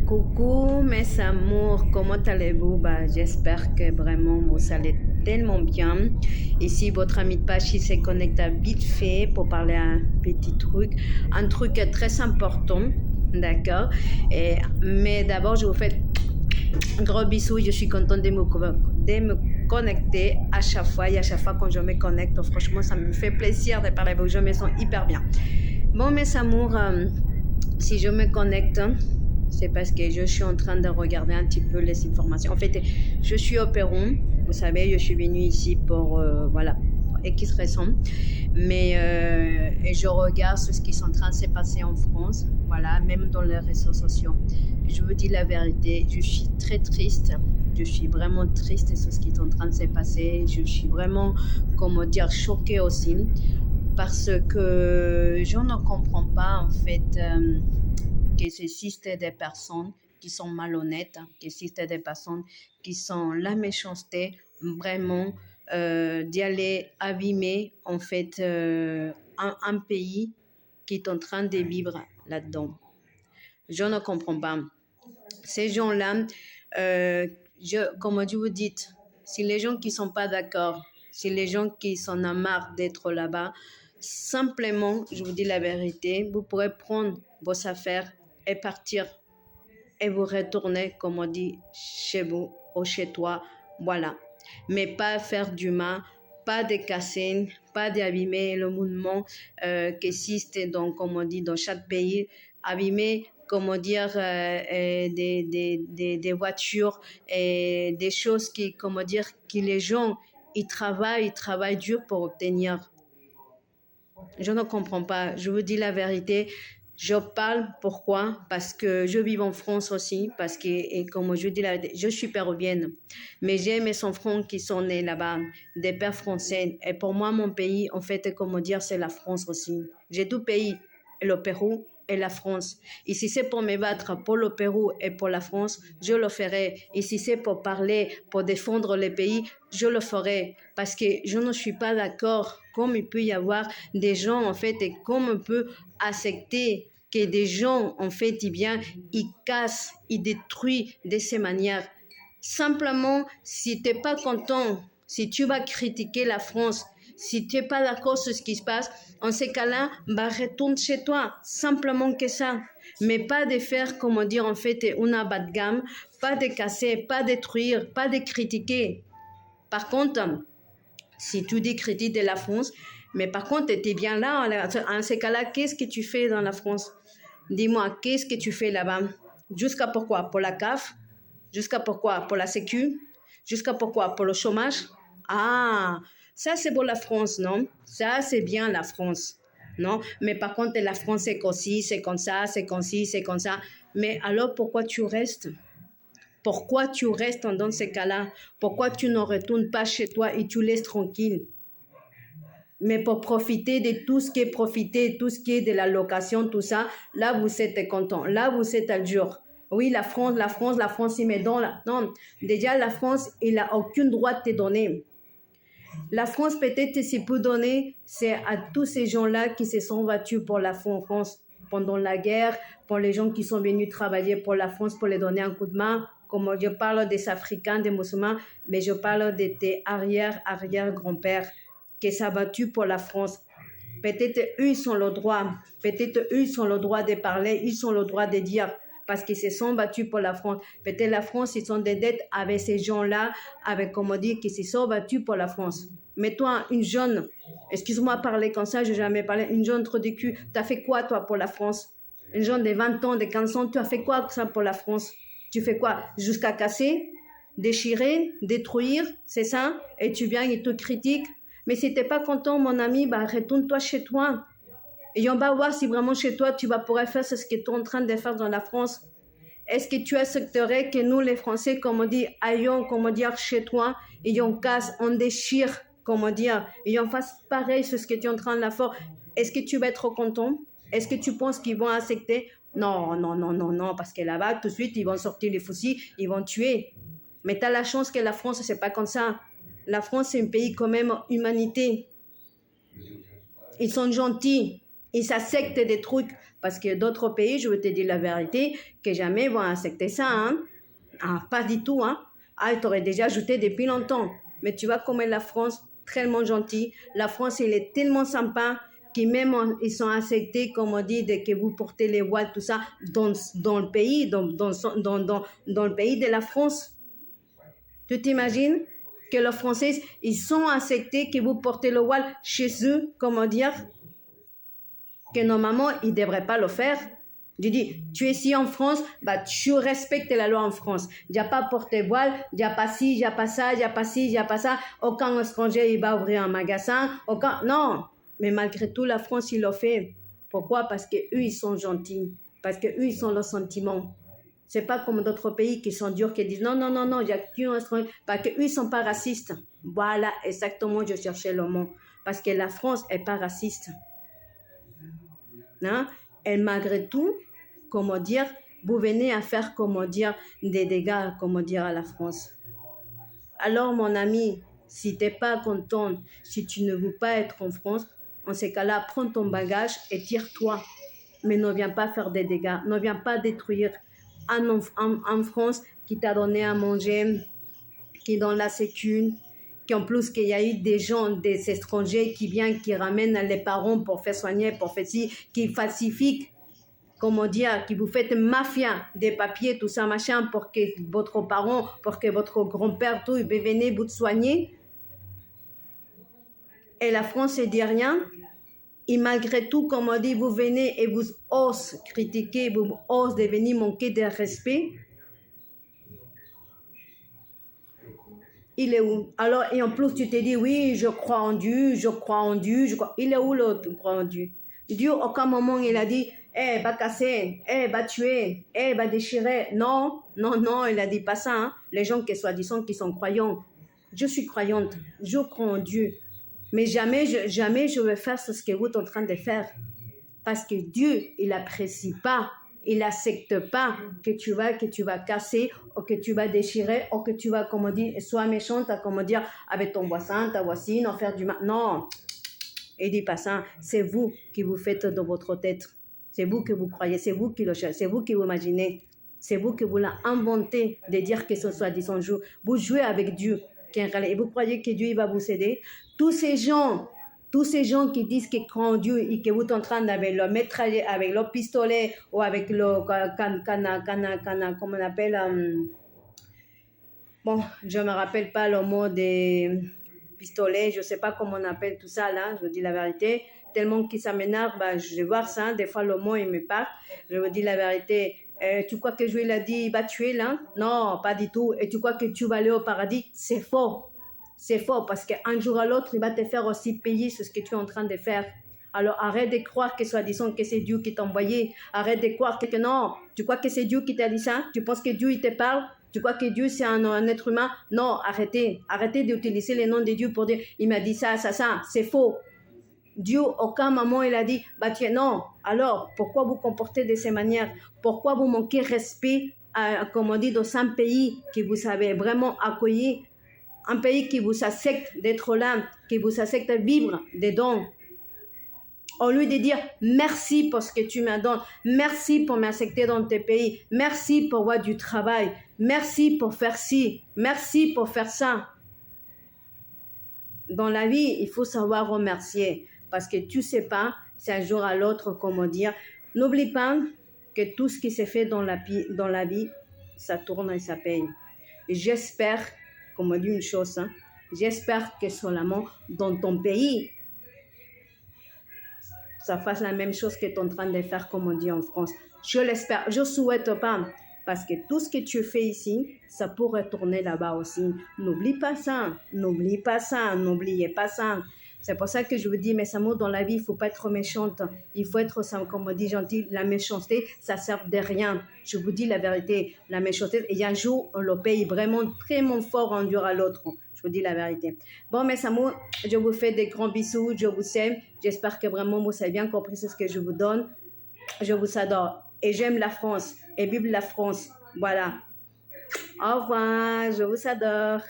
Coucou mes amours, comment allez-vous? J'espère que vraiment vous allez tellement bien. Ici, votre ami de page, il se connecte vite fait pour parler un truc très important, d'accord? Mais d'abord, je vous fais un gros bisou. Je suis contente de me connecter à chaque fois. Et à chaque fois quand je me connecte, franchement, ça me fait plaisir de parler avec vous. Je me sens hyper bien. Bon, mes amours, si je me connecte, c'est parce que je suis en train de regarder un petit peu les informations. En fait, je suis au Pérou. Vous savez, je suis venue ici pour X raison. Mais et je regarde ce qui est en train de se passer en France. Voilà, même dans les réseaux sociaux. Je vous dis la vérité, je suis très triste. Je suis vraiment triste de ce qui est en train de se passer. Je suis vraiment, choquée aussi. Parce que je ne comprends pas, en fait, qu'il existe des personnes qui sont malhonnêtes, qu'il existe des personnes qui sont la méchanceté, vraiment, d'y aller abîmer, en fait, un pays qui est en train de vivre là-dedans. Je ne comprends pas. Ces gens-là, comme vous dites, si les gens qui ne sont pas d'accord, si les gens qui sont en marre d'être là-bas, simplement, je vous dis la vérité, vous pourrez prendre vos affaires et partir et vous retourner, comme on dit, chez vous ou chez toi, voilà. Mais pas faire du mal, pas de casser, pas d'abîmer le mouvement qui existe, donc, comme on dit, dans chaque pays, abîmer, des voitures et des choses qui, que les gens, ils travaillent dur pour obtenir. Je ne comprends pas. Je vous dis la vérité. Je parle pourquoi? Parce que je vis en France aussi, parce que, et comme je dis la vérité, je suis péruvienne, mais j'ai mes enfants qui sont nés là-bas, des pères français. Et pour moi, mon pays, en fait, c'est la France aussi. J'ai deux pays, le Pérou et la France. Et si c'est pour me battre pour le Pérou et pour la France, je le ferai. Et si c'est pour parler, pour défendre les pays, je le ferai. Parce que je ne suis pas d'accord comme il peut y avoir des gens, en fait, et comme on peut accepter que des gens, en fait, ils cassent, ils détruisent de ces manières. Simplement, si tu n'es pas content, si tu vas critiquer la France, si tu n'es pas d'accord sur ce qui se passe, en ces cas-là, retourne chez toi. Simplement que ça. Mais pas de faire, en fait, une bas de gamme, pas de casser, pas de détruire, pas de critiquer. Par contre, si tu dis critique de la France, mais par contre, tu es bien là. En ces cas-là, qu'est-ce que tu fais dans la France? Dis-moi, qu'est-ce que tu fais là-bas? Jusqu'à pourquoi? Pour la CAF? Jusqu'à pourquoi? Pour la Sécu? Jusqu'à pourquoi? Pour le chômage? Ah, ça c'est pour la France, non? Ça c'est bien la France, non? Mais par contre, la France c'est comme ci, c'est comme ça, c'est comme ci, c'est comme ça. Mais alors pourquoi tu restes? Pourquoi tu restes dans ces cas-là? Pourquoi tu ne retournes pas chez toi et tu laisses tranquille? Mais pour profiter de tout ce qui est profité, tout ce qui est de la location, tout ça, là, vous êtes content. Là, vous êtes à jour. Oui, la France, il met dans la... Non, déjà, la France, il n'a aucun droit de te donner. La France, peut-être, s'il peut donner, c'est à tous ces gens-là qui se sont battus pour la France pendant la guerre, pour les gens qui sont venus travailler pour la France, pour les donner un coup de main. Comme je parle des Africains, des musulmans, mais je parle de tes arrière-grands-pères qui s'est battu pour la France. Peut-être eux, ils ont le droit. Peut-être eux, ils ont le droit de parler. Ils ont le droit de dire. Parce qu'ils se sont battus pour la France. Peut-être la France, ils ont des dettes avec ces gens-là, avec, comme on dit, qui se sont battus pour la France. Mais toi, une jeune, excuse-moi de parler comme ça, je n'ai jamais parlé, une jeune trop de cul, tu as fait quoi, toi, pour la France? Une jeune de 20 ans, de 15 ans, tu as fait quoi, ça, pour la France? Tu fais quoi? Jusqu'à casser, déchirer, détruire, c'est ça? Et tu viens, ils te critiquent. Mais si tu n'es pas content, mon ami, retourne-toi chez toi. Et on va voir si vraiment chez toi, tu vas pouvoir faire ce que tu es en train de faire dans la France. Est-ce que tu accepterais que nous, les Français, comme on dit, aillons, chez toi, et on casse, on déchire, et on fasse pareil sur ce que tu es en train de faire? Est-ce que tu vas être content? Est-ce que tu penses qu'ils vont accepter? Non, parce que là-bas, tout de suite, ils vont sortir les fusils, ils vont tuer. Mais tu as la chance que la France, c'est pas comme ça. La France, c'est un pays quand même humanité. Ils sont gentils. Ils acceptent des trucs. Parce que d'autres pays, je veux te dire la vérité, que jamais vont accepter ça. Hein? Ah, pas du tout. Hein? Ah, ils t'auraient déjà ajouté depuis longtemps. Mais tu vois comment est la France, tellement gentille. La France, elle est tellement sympa qu'ils même ils sont acceptés, comme on dit, de que vous portez les voiles, tout ça, dans le pays, dans le pays de la France. Tu t'imagines que les Français, ils sont acceptés que vous portez le voile chez eux, comment dire, que normalement, ils ne devraient pas le faire. Je dis, tu es ici en France, bah, tu respectes la loi en France. Il n'y a pas porter voile, il n'y a pas ci, il n'y a pas ça, il n'y a pas ci, il n'y a pas ça. Aucun étranger, il va ouvrir un magasin. Non, mais malgré tout, la France, il le fait. Pourquoi? Parce qu'eux, ils sont gentils. Parce qu'eux, ils sont leurs sentiments. C'est pas comme d'autres pays qui sont durs, qui disent non, non, non, non, il n'y a qu'un étranger. Parce qu'eux, ils ne sont pas racistes. Voilà, exactement, je cherchais le mot. Parce que la France n'est pas raciste. Hein? Et malgré tout, comment dire, vous venez à faire, comment dire, des dégâts, comment dire, à la France. Alors, mon ami, si tu n'es pas content, si tu ne veux pas être en France, en ces cas-là, prends ton bagage et tire-toi. Mais ne viens pas faire des dégâts, ne viens pas détruire en France qui t'a donné à manger, qui donne la sécu, qu'en plus qu'il y a eu des gens, des étrangers qui viennent, qui ramènent les parents pour faire soigner, pour faire ci, qui falsifient, comment dire, qui vous faites mafia des papiers, tout ça, machin, pour que votre parent, pour que votre grand-père, tout, il venez vous soigner. Et la France ne dit rien. Et malgré tout, comme on dit, vous venez et vous osez critiquer, vous osez venir manquer de respect. Il est où? Alors, et en plus, tu te dis, oui, je crois en Dieu, je crois en Dieu, je crois. Il est où l'autre croit en Dieu? Dieu, aucun moment, il a dit, va casser, va tuer, va déchirer. Non, non, non, il a dit pas ça. Hein. Les gens qui soi-disant qui sont croyants. Je suis croyante, je crois en Dieu. Mais jamais je vais faire ce que vous êtes en train de faire. Parce que Dieu, il n'apprécie pas. Il n'accepte pas que tu vas casser, ou que tu vas déchirer, ou que tu vas, comme on dit, sois méchante, comme dire, avec ton voisin, ta voisine, en faire du mal. Non, il dit pas ça. C'est vous qui vous faites dans votre tête. C'est vous que vous croyez, c'est vous qui le cherchez, c'est vous qui vous imaginez. C'est vous qui vous l'avez inventé de dire que ce soit disant jour. Vous jouez avec Dieu. Et vous croyez que Dieu il va vous aider. Tous ces gens qui disent qu'ils croient en Dieu et que vous êtes en train d'avoir le mitraillé, avec le pistolet ou avec le comment on appelle, bon, je ne me rappelle pas le mot des pistolets, je ne sais pas comment on appelle tout ça là, je vous dis la vérité. Tellement que ça m'énerve, bah, je vais voir ça, des fois le mot il me part, je vous dis la vérité. Tu crois que Dieu il a dit il va tuer là? Non, pas du tout. Et tu crois que tu vas aller au paradis? C'est faux. C'est faux parce qu'un jour à l'autre, il va te faire aussi payer ce que tu es en train de faire. Alors arrête de croire que soi-disant que c'est Dieu qui t'a envoyé. Arrête de croire que non. Tu crois que c'est Dieu qui t'a dit ça? Tu penses que Dieu il te parle? Tu crois que Dieu c'est un être humain? Non, arrêtez. Arrêtez d'utiliser les noms de Dieu pour dire il m'a dit ça, ça, ça. C'est faux. Dieu, aucun moment, il a dit, bah tiens, non. Alors, pourquoi vous comportez de ces manières? Pourquoi vous manquez respect, comme on dit, dans un pays qui vous avez vraiment accueilli, un pays qui vous accepte d'être là, qui vous accepte de vivre dedans? Au lieu de dire merci pour ce que tu me donnes, merci pour m'accepter dans tes pays, merci pour avoir du travail, merci pour faire ci, merci pour faire ça. Dans la vie, il faut savoir remercier. Parce que tu ne sais pas, c'est un jour à l'autre, comment dire. N'oublie pas que tout ce qui s'est fait dans la vie, ça tourne et ça paye. Et j'espère, comme on dit une chose, hein, j'espère que seulement dans ton pays, ça fasse la même chose que tu es en train de faire, comme on dit en France. Je l'espère, je ne souhaite pas. Parce que tout ce que tu fais ici, ça pourrait tourner là-bas aussi. N'oublie pas ça, n'oublie pas ça, n'oubliez pas ça. C'est pour ça que je vous dis, mes amours, dans la vie, il ne faut pas être méchante. Il faut être, comme on dit, gentil. La méchanceté, ça ne sert de rien. Je vous dis la vérité. La méchanceté, il y a un jour, on le paye vraiment très fort en dur à l'autre. Je vous dis la vérité. Bon, mes amours, je vous fais des grands bisous. Je vous aime. J'espère que vraiment, vous avez bien compris ce que je vous donne. Je vous adore. Et j'aime la France. Et vive la France. Voilà. Au revoir. Je vous adore.